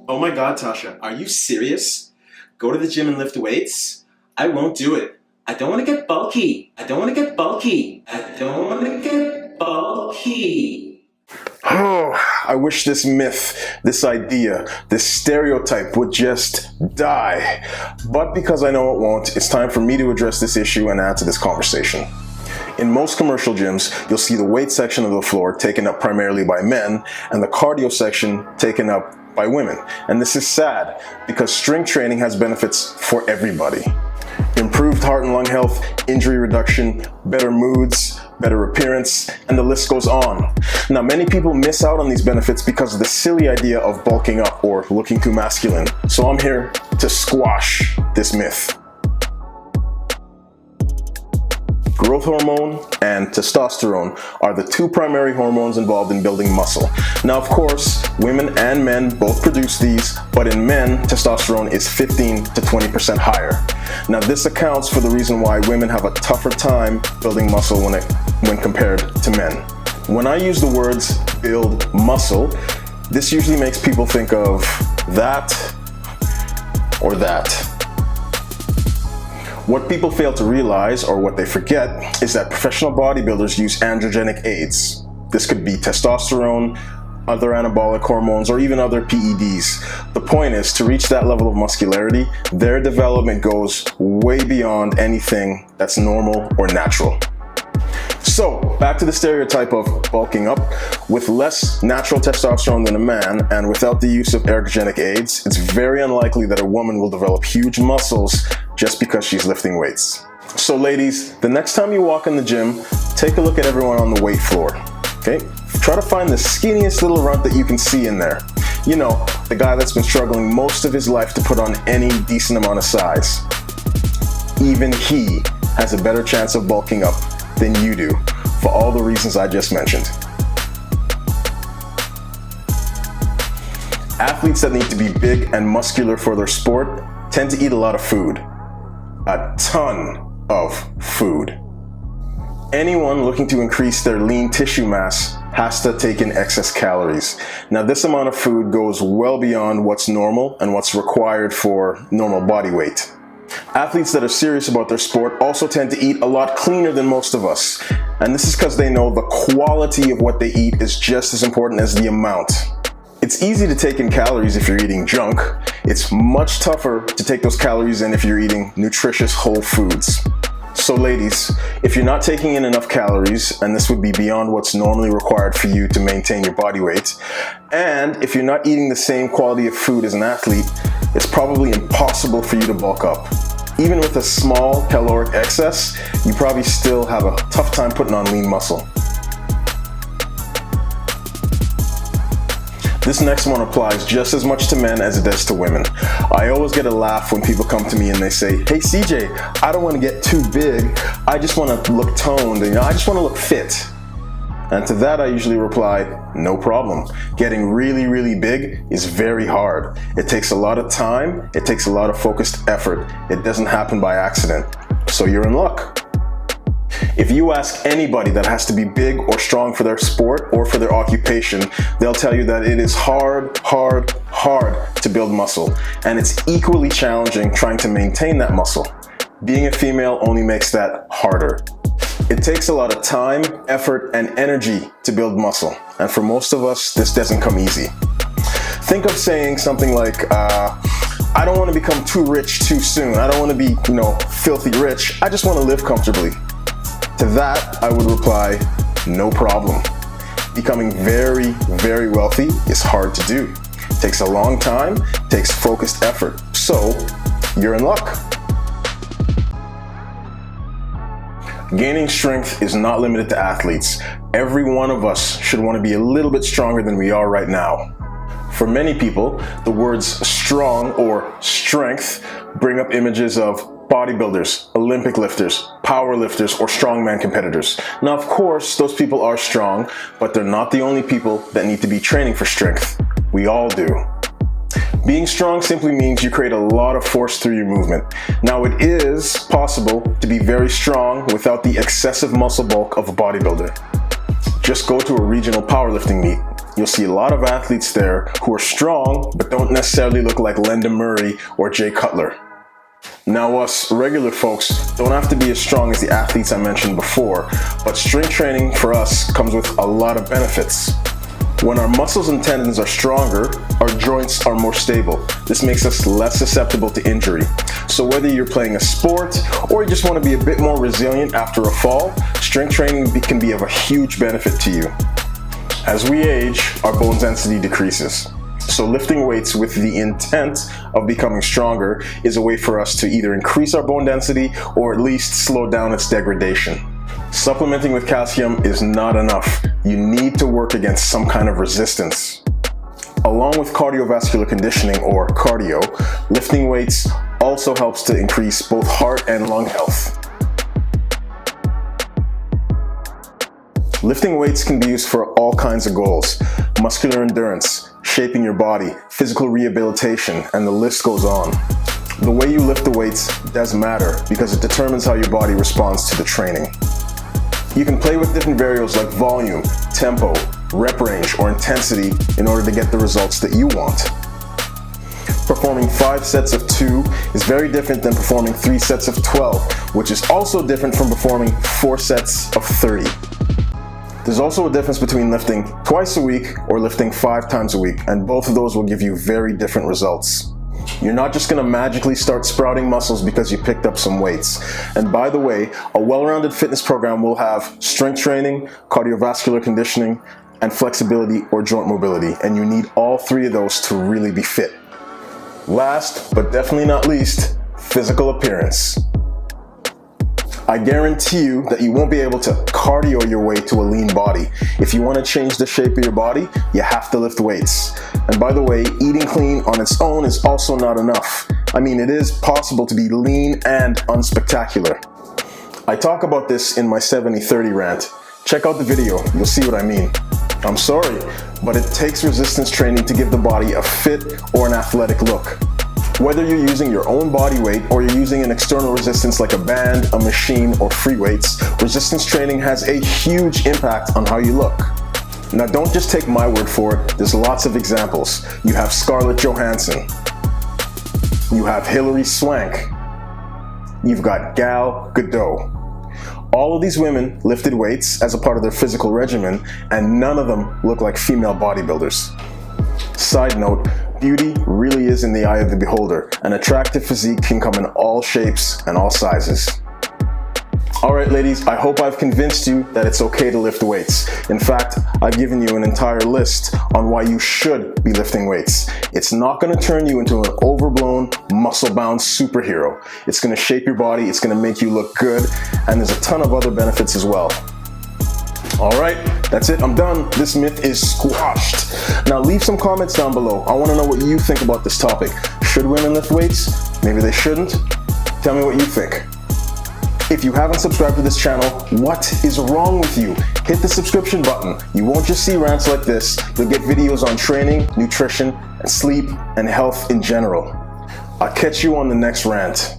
Oh my God, Tasha, are you serious? Go to the gym and lift weights? I won't do it. I don't want to get bulky. I don't want to get bulky. I don't want to get bulky. Oh, I wish this myth, this idea, this stereotype would just die. But because I know it won't, it's time for me to address this issue and add to this conversation. In most commercial gyms, you'll see the weight section of the floor taken up primarily by men and the cardio section taken up by women. And this is sad because strength training has benefits for everybody. Improved heart and lung health, injury reduction, better moods, better appearance, and the list goes on. Now, many people miss out on these benefits because of the silly idea of bulking up or looking too masculine. So I'm here to squash this myth. Growth hormone and testosterone are the two primary hormones involved in building muscle. Now, of course, women and men both produce these, but in men, testosterone is 15 to 20% higher. Now, this accounts for the reason why women have a tougher time building muscle when compared to men. When I use the words build muscle, this usually makes people think of that or that. What people fail to realize, or what they forget, is that professional bodybuilders use androgenic aids. This could be testosterone, other anabolic hormones, or even other PEDs. The point is, to reach that level of muscularity, their development goes way beyond anything that's normal or natural. So, back to the stereotype of bulking up. With less natural testosterone than a man, and without the use of ergogenic aids, it's very unlikely that a woman will develop huge muscles just because she's lifting weights. So ladies, the next time you walk in the gym, take a look at everyone on the weight floor, okay? Try to find the skinniest little runt that you can see in there. You know, the guy that's been struggling most of his life to put on any decent amount of size. Even he has a better chance of bulking up than you do, for all the reasons I just mentioned. Athletes that need to be big and muscular for their sport tend to eat a lot of food. A ton of food. Anyone looking to increase their lean tissue mass has to take in excess calories. Now, this amount of food goes well beyond what's normal and what's required for normal body weight. Athletes that are serious about their sport also tend to eat a lot cleaner than most of us. And this is because they know the quality of what they eat is just as important as the amount. It's easy to take in calories if you're eating junk. It's much tougher to take those calories in if you're eating nutritious whole foods. So ladies, if you're not taking in enough calories, and this would be beyond what's normally required for you to maintain your body weight, and if you're not eating the same quality of food as an athlete, it's probably impossible for you to bulk up. Even with a small caloric excess, you probably still have a tough time putting on lean muscle. This next one applies just as much to men as it does to women. I always get a laugh when people come to me and they say, "Hey CJ, I don't want to get too big. I just want to look toned, I just want to look fit." And to that I usually reply, no problem. Getting really, really big is very hard. It takes a lot of time, it takes a lot of focused effort. It doesn't happen by accident. So you're in luck. If you ask anybody that has to be big or strong for their sport or for their occupation, they'll tell you that it is hard to build muscle. And it's equally challenging trying to maintain that muscle. Being a female only makes that harder. It takes a lot of time, effort, and energy to build muscle. And for most of us, this doesn't come easy. Think of saying something like, I don't want to become too rich too soon. I don't want to be, filthy rich. I just want to live comfortably. To that, I would reply, no problem. Becoming very, very wealthy is hard to do. It takes a long time, takes focused effort. So, you're in luck. Gaining strength is not limited to athletes. Every one of us should want to be a little bit stronger than we are right now. For many people, the words strong or strength bring up images of bodybuilders, Olympic lifters, power lifters, or strongman competitors. Now, of course, those people are strong, but they're not the only people that need to be training for strength. We all do. Being strong simply means you create a lot of force through your movement. Now, it is possible to be very strong without the excessive muscle bulk of a bodybuilder. Just go to a regional powerlifting meet You'll see a lot of athletes there who are strong, but don't necessarily look like Linda Murray or Jay Cutler. Now us regular folks don't have to be as strong as the athletes I mentioned before, but strength training for us comes with a lot of benefits. When our muscles and tendons are stronger, our joints are more stable. This makes us less susceptible to injury. So whether you're playing a sport or you just want to be a bit more resilient after a fall, strength training can be of a huge benefit to you. As we age, our bone density decreases. So lifting weights with the intent of becoming stronger is a way for us to either increase our bone density or at least slow down its degradation. Supplementing with calcium is not enough. You need to work against some kind of resistance. Along with cardiovascular conditioning or cardio, lifting weights also helps to increase both heart and lung health. Lifting weights can be used for all kinds of goals: muscular endurance, shaping your body, physical rehabilitation, and the list goes on. The way you lift the weights does matter because it determines how your body responds to the training. You can play with different variables like volume, tempo, rep range, or intensity in order to get the results that you want. Performing 5 sets of 2 is very different than performing 3 sets of 12, which is also different from performing 4 sets of 30. There's also a difference between lifting twice a week or lifting 5 times a week, and both of those will give you very different results. You're not just going to magically start sprouting muscles because you picked up some weights. And by the way, a well-rounded fitness program will have strength training, cardiovascular conditioning, and flexibility or joint mobility, and you need all 3 of those to really be fit. Last, but definitely not least, physical appearance. I guarantee you that you won't be able to cardio your way to a lean body. If you want to change the shape of your body, you have to lift weights. And by the way, eating clean on its own is also not enough. I mean, it is possible to be lean and unspectacular. I talk about this in my 70-30 rant. Check out the video, you'll see what I mean. I'm sorry, but it takes resistance training to give the body a fit or an athletic look. Whether you're using your own body weight or you're using an external resistance like a band, a machine, or free weights, resistance training has a huge impact on how you look. Now don't just take my word for it, there's lots of examples. You have Scarlett Johansson. You have Hilary Swank. You've got Gal Gadot. All of these women lifted weights as a part of their physical regimen, and none of them look like female bodybuilders. Side note, beauty really is in the eye of the beholder. An attractive physique can come in all shapes and all sizes. Alright ladies, I hope I've convinced you that it's okay to lift weights. In fact, I've given you an entire list on why you should be lifting weights. It's not going to turn you into an overblown, muscle-bound superhero. It's going to shape your body, it's going to make you look good, and there's a ton of other benefits as well. Alright, that's it, I'm done. This myth is squashed. Now leave some comments down below. I want to know what you think about this topic. Should women lift weights? Maybe they shouldn't? Tell me what you think. If you haven't subscribed to this channel, what is wrong with you? Hit the subscription button. You won't just see rants like this, you'll get videos on training, nutrition, and sleep, and health in general. I'll catch you on the next rant.